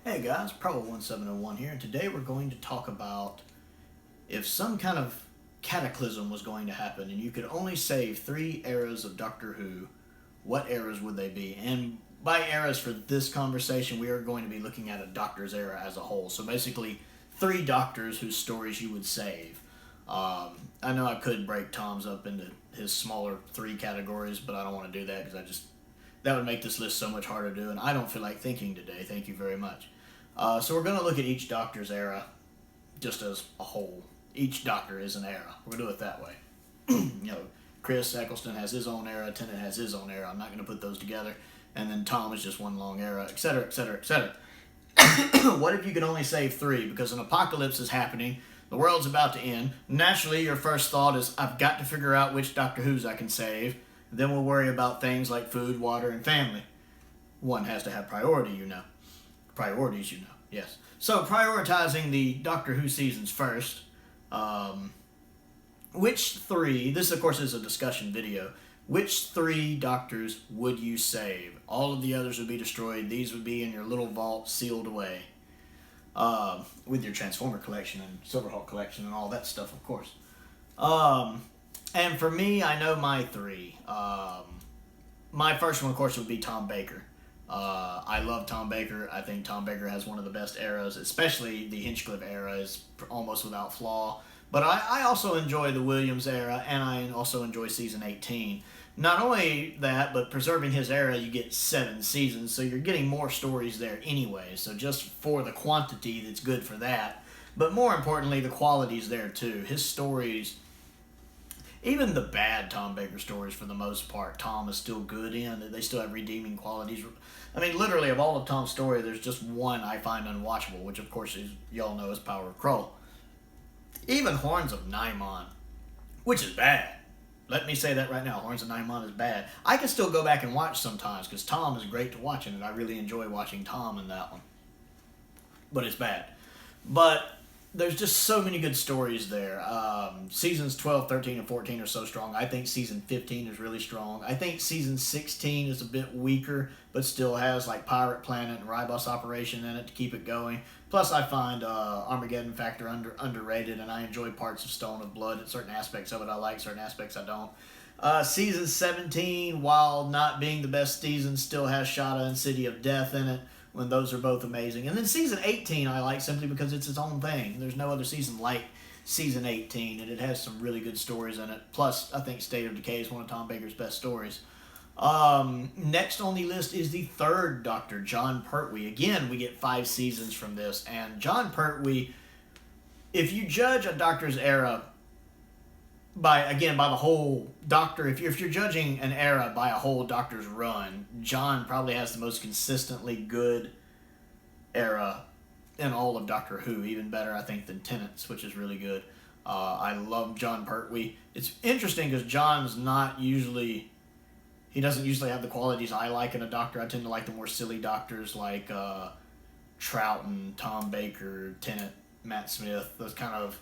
Hey guys, Probo1701 here, and today we're going to talk about if some kind of cataclysm was going to happen and you could only save 3 eras of Doctor Who, what eras would they be? And by eras for this conversation, we are going to be looking at a Doctor's era as a whole. So basically, 3 Doctors whose stories you would save. I know I could break Tom's up into his smaller 3 categories, but I don't want to do that because that would make this list so much harder to do, and I don't feel like thinking today. Thank you very much. So we're going to look at each Doctor's era just as a whole. Each Doctor is an era. We're going to do it that way. Chris Eccleston has his own era, Tennant has his own era. I'm not going to put those together. And then Tom is just one long era, etc., etc., etc. What if you could only save 3? Because an apocalypse is happening. The world's about to end. Naturally, your first thought is, I've got to figure out which Doctor Who's I can save. Then we'll worry about things like food, water, and family. One has to have priority, Priorities, yes. So, prioritizing the Doctor Who seasons first. Which 3, this of course is a discussion video, which 3 Doctors would you save? All of the others would be destroyed. These would be in your little vault, sealed away. With your Transformer collection and Silverhawk collection and all that stuff, of course. And for me, I know my 3. My first one, of course, would be Tom Baker. I love Tom Baker. I think Tom Baker has one of the best eras, especially the Hinchcliffe era is almost without flaw. But I also enjoy the Williams era, and I also enjoy season 18. Not only that, but preserving his era, you get 7 seasons, so you're getting more stories there anyway. So just for the quantity, that's good for that. But more importantly, the quality's there too. His stories, even the bad Tom Baker stories for the most part, Tom is still good in. They still have redeeming qualities. I mean, literally, of all of Tom's story, there's just one I find unwatchable, which of course is, y'all know, is Power of Krull. Even Horns of Nimon, which is bad. Let me say that right now. Horns of Nimon is bad. I can still go back and watch sometimes because Tom is great to watch in it. I really enjoy watching Tom in that one. But it's bad. But there's just so many good stories there. Seasons 12, 13, and 14 are so strong. I think season 15 is really strong. I think season 16 is a bit weaker, but still has like Pirate Planet and Ribos Operation in it to keep it going. Plus, I find Armageddon Factor underrated, and I enjoy parts of Stone of Blood. Certain aspects of it I like, certain aspects I don't. Season 17, while not being the best season, still has Shada and City of Death in it, when those are both amazing. And then season 18 I like simply because it's its own thing. There's no other season like season 18, and it has some really good stories in it. Plus, I think State of Decay is one of Tom Baker's best stories. Next on the list is the 3rd Doctor, John Pertwee. Again, we get 5 seasons from this, and John Pertwee, if you judge a Doctor's era by the whole Doctor, if you're judging an era by a whole Doctor's run, John probably has the most consistently good era in all of Doctor Who. Even better, I think, than Tennant's, which is really good. I love John Pertwee. It's interesting because he doesn't usually have the qualities I like in a Doctor. I tend to like the more silly Doctors like Troughton, Tom Baker, Tennant, Matt Smith, those kind of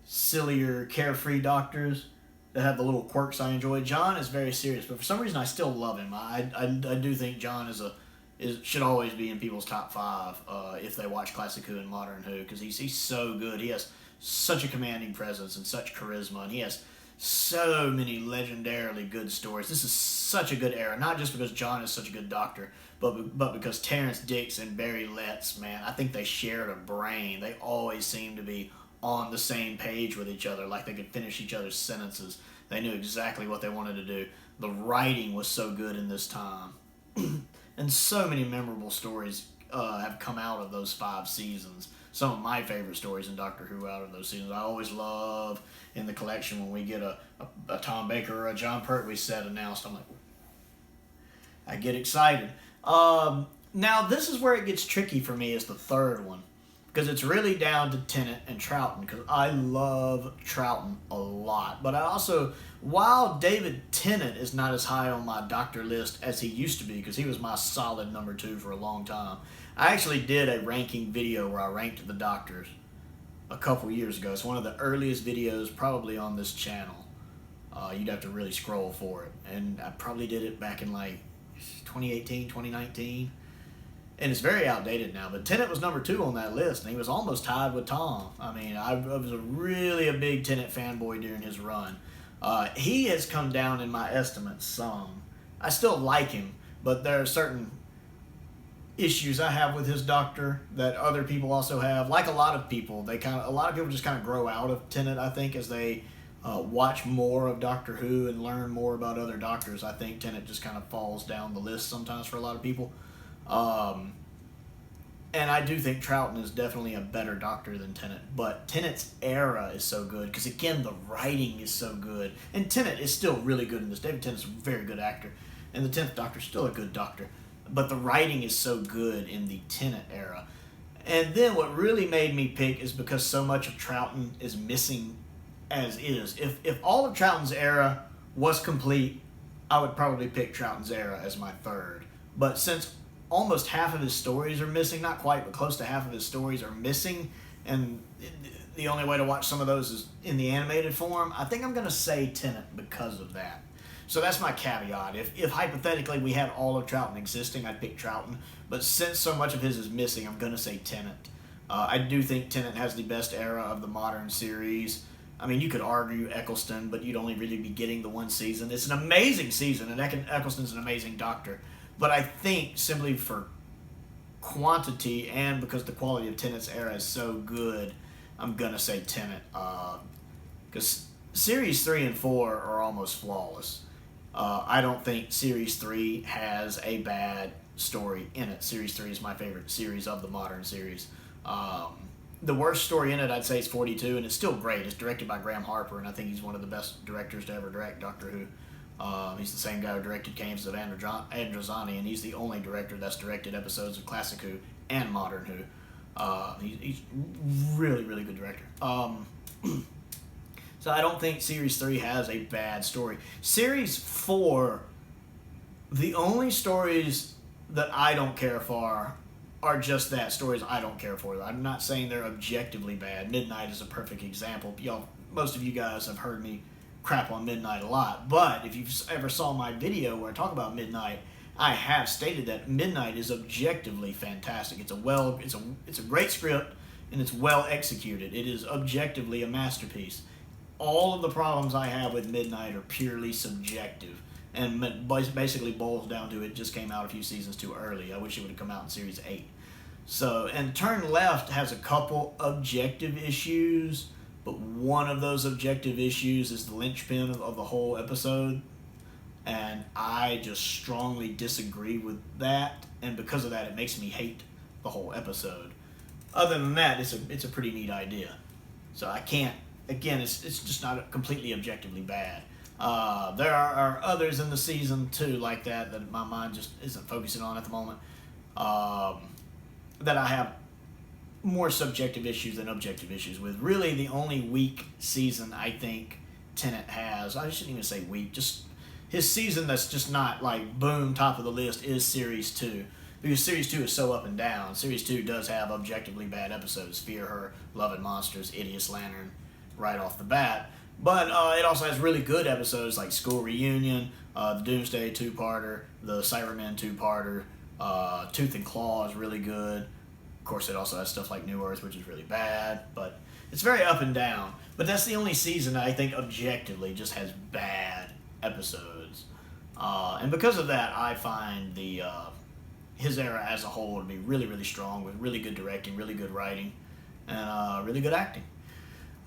sillier, carefree Doctors that have the little quirks I enjoy. John is very serious, but for some reason I still love him. I do think John should always be in people's top 5 if they watch Classic Who and Modern Who, because he's so good. He has such a commanding presence and such charisma, and he has so many legendarily good stories. This is such a good era, not just because John is such a good Doctor, but because Terrence Dicks and Barry Letts, man, I think they shared a brain. They always seemed to be on the same page with each other, like they could finish each other's sentences. They knew exactly what they wanted to do. The writing was so good in this time. And so many memorable stories have come out of those 5 seasons. Some of my favorite stories in Doctor Who out of those seasons. I always love in the collection when we get a Tom Baker or a John Pertwee set announced. I'm like, I get excited. Now, this is where it gets tricky for me, is the 3rd one. Because it's really down to Tennant and Troughton, because I love Troughton a lot. But I also, while David Tennant is not as high on my Doctor list as he used to be, because he was my solid number 2 for a long time, I actually did a ranking video where I ranked the Doctors a couple years ago. It's one of the earliest videos probably on this channel. You'd have to really scroll for it. And I probably did it back in like 2018, 2019. and it's very outdated now, but Tennant was number 2 on that list, and he was almost tied with Tom. I mean, I was really a big Tennant fanboy during his run. He has come down in my estimates some. I still like him, but there are certain issues I have with his Doctor that other people also have. Like a lot of people, a lot of people just kind of grow out of Tennant, I think, as they watch more of Doctor Who and learn more about other Doctors. I think Tennant just kind of falls down the list sometimes for a lot of people. And I do think Troughton is definitely a better Doctor than Tennant, but Tennant's era is so good because, again, the writing is so good, and Tennant is still really good in this. David Tennant's a very good actor, and the 10th Doctor's still a good Doctor, but the writing is so good in the Tennant era. And then what really made me pick is because so much of Troughton is missing as is. If all of Troughton's era was complete, I would probably pick Troughton's era as my third. But since almost half of his stories are missing, not quite, but close to half of his stories are missing, and the only way to watch some of those is in the animated form, I think I'm going to say Tennant because of that. So that's my caveat. If hypothetically we had all of Troughton existing, I'd pick Troughton. But since so much of his is missing, I'm going to say Tennant. I do think Tennant has the best era of the modern series. I mean, you could argue Eccleston, but you'd only really be getting the one season. It's an amazing season, and Eccleston's an amazing Doctor. But I think simply for quantity and because the quality of Tennant's era is so good, I'm going to say Tennant. Because Series 3 and 4 are almost flawless. I don't think Series 3 has a bad story in it. Series 3 is my favorite series of the modern series. The worst story in it, I'd say, is 42, and it's still great. It's directed by Graham Harper, and I think he's one of the best directors to ever direct Doctor Who. He's the same guy who directed Caves of Androzani, and he's the only director that's directed episodes of Classic Who and Modern Who. He's really, really good director. So I don't think Series 3 has a bad story. Series 4, the only stories that I don't care for are just that, stories I don't care for. I'm not saying they're objectively bad. Midnight is a perfect example. Most of you guys have heard me crap on Midnight a lot, but if you ever saw my video where I talk about Midnight, I have stated that Midnight is objectively fantastic. It's a great script, and it's well executed. It is objectively a masterpiece. All of the problems I have with Midnight are purely subjective, and basically boils down to it just came out a few seasons too early. I wish it would have come out in Series 8. So, and Turn Left has a couple objective issues, but one of those objective issues is the linchpin of the whole episode, and I just strongly disagree with that, and because of that, it makes me hate the whole episode. Other than that, it's a pretty neat idea. So I can't. Again, it's just not completely objectively bad. There are others in the season too like that my mind just isn't focusing on at the moment. That I have more subjective issues than objective issues with. Really, the only weak season I think Tennant has, I shouldn't even say weak, just his season that's just not like boom top of the list is Series 2. Because Series 2 is so up and down. Series 2 does have objectively bad episodes. Fear Her, Love and Monsters, Idiot's Lantern, right off the bat. But it also has really good episodes like School Reunion, the Doomsday 2-parter, the Cybermen 2-parter, Tooth and Claw is really good. Of course, it also has stuff like New Earth, which is really bad. But it's very up and down. But that's the only season I think objectively just has bad episodes. And because of that, I find his era as a whole to be really, really strong with really good directing, really good writing, and really good acting.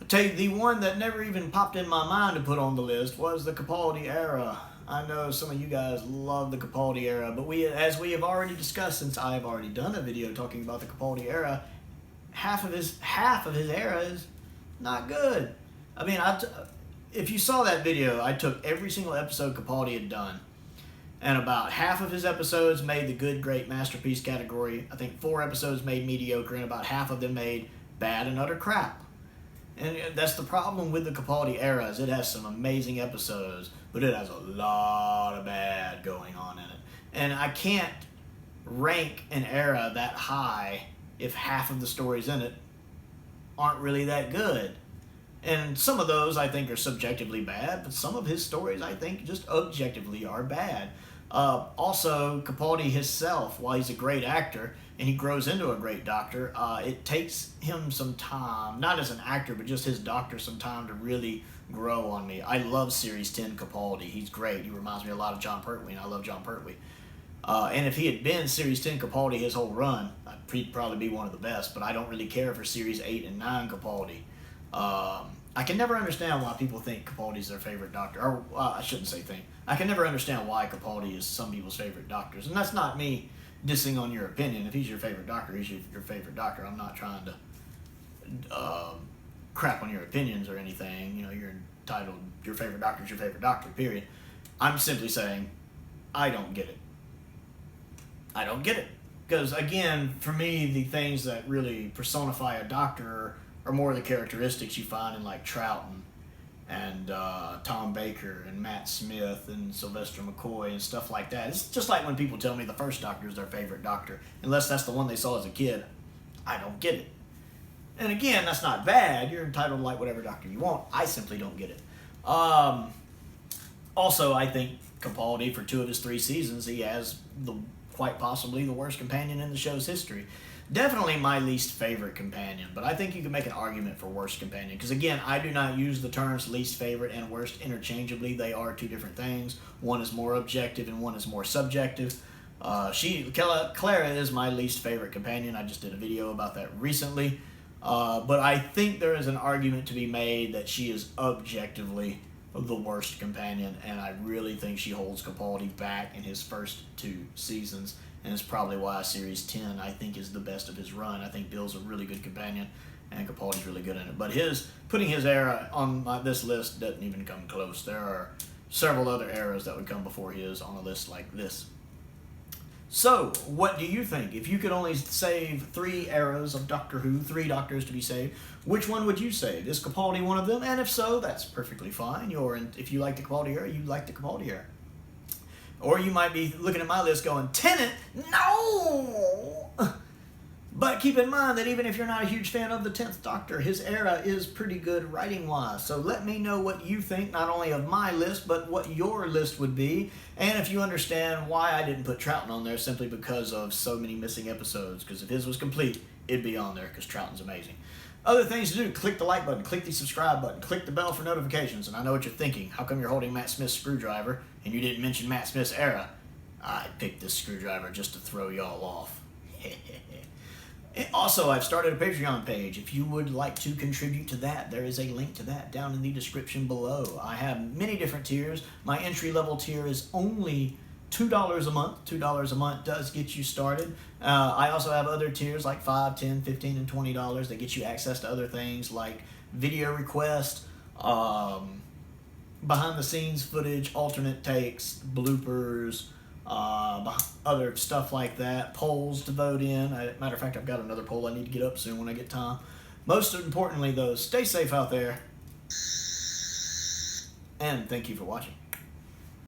I'll tell you, the one that never even popped in my mind to put on the list was the Capaldi Era. I know some of you guys love the Capaldi Era, but as we have already discussed, since I have already done a video talking about the Capaldi Era, half of his era is not good. I mean, if you saw that video, I took every single episode Capaldi had done, and about half of his episodes made the good, great, masterpiece category. I think 4 episodes made mediocre, and about half of them made bad and utter crap. And that's the problem with the Capaldi Era, is it has some amazing episodes, but it has a lot of bad going on in it. And I can't rank an era that high if half of the stories in it aren't really that good. And some of those I think are subjectively bad, but some of his stories I think just objectively are bad. Also, Capaldi himself, while he's a great actor and he grows into a great doctor, it takes him some time, not as an actor, but just his doctor, some time to really grow on me. I love Series 10 Capaldi. He's great. He reminds me a lot of John Pertwee, and I love John Pertwee. And if he had been Series 10 Capaldi his whole run, he'd probably be one of the best, but I don't really care for Series 8 and 9 Capaldi. I can never understand why people think Capaldi's their favorite doctor. Or, I shouldn't say think. I can never understand why Capaldi is some people's favorite doctors. And that's not me dissing on your opinion. If he's your favorite doctor, he's your favorite doctor. I'm not trying to crap on your opinions or anything. You know, you're entitled, your favorite doctor is your favorite doctor, period. I'm simply saying, I don't get it. I don't get it. Because, again, for me, the things that really personify a doctor are more the characteristics you find in, like, Troughton and Tom Baker and Matt Smith and Sylvester McCoy and stuff like that. It's just like when people tell me the first doctor is their favorite doctor, unless that's the one they saw as a kid. I don't get it. And, again, that's not bad. You're entitled to like whatever doctor you want. I simply don't get it. Also, I think Capaldi, for 2 of his 3 seasons, he has quite possibly the worst companion in the show's history. Definitely my least favorite companion, but I think you can make an argument for worst companion. Because again, I do not use the terms least favorite and worst interchangeably. They are 2 different things. One is more objective and one is more subjective. Clara is my least favorite companion. I just did a video about that recently. But I think there is an argument to be made that she is objectively the worst companion, and I really think she holds Capaldi back in his first 2 seasons, and it's probably why Series 10 I think is the best of his run. I think Bill's a really good companion, and Capaldi's really good in it. But putting his era on this list doesn't even come close. There are several other eras that would come before his on a list like this. So, what do you think? If you could only save 3 eras of Doctor Who, 3 doctors to be saved, which one would you save? Is Capaldi one of them? And if so, that's perfectly fine. If you like the Capaldi era, you like the Capaldi era. Or you might be looking at my list going, Tennant? No! But keep in mind that even if you're not a huge fan of the 10th Doctor, his era is pretty good writing-wise. So let me know what you think, not only of my list, but what your list would be. And if you understand why I didn't put Troughton on there, simply because of so many missing episodes. Because if his was complete, it'd be on there, because Troughton's amazing. Other things to do, click the like button, click the subscribe button, click the bell for notifications. And I know what you're thinking. How come you're holding Matt Smith's screwdriver, and you didn't mention Matt Smith's era? I picked this screwdriver just to throw y'all off. Also, I've started a Patreon page. If you would like to contribute to that, there is a link to that down in the description below. I have many different tiers. My entry-level tier is only $2 a month. $2 a month does get you started. I also have other tiers like $5, $10, $15, and $20 that get you access to other things like video request, behind-the-scenes footage, alternate takes, bloopers, other stuff like that, polls to vote in. Matter of fact, I've got another poll I need to get up soon when I get time. Most importantly, though, stay safe out there, and thank you for watching.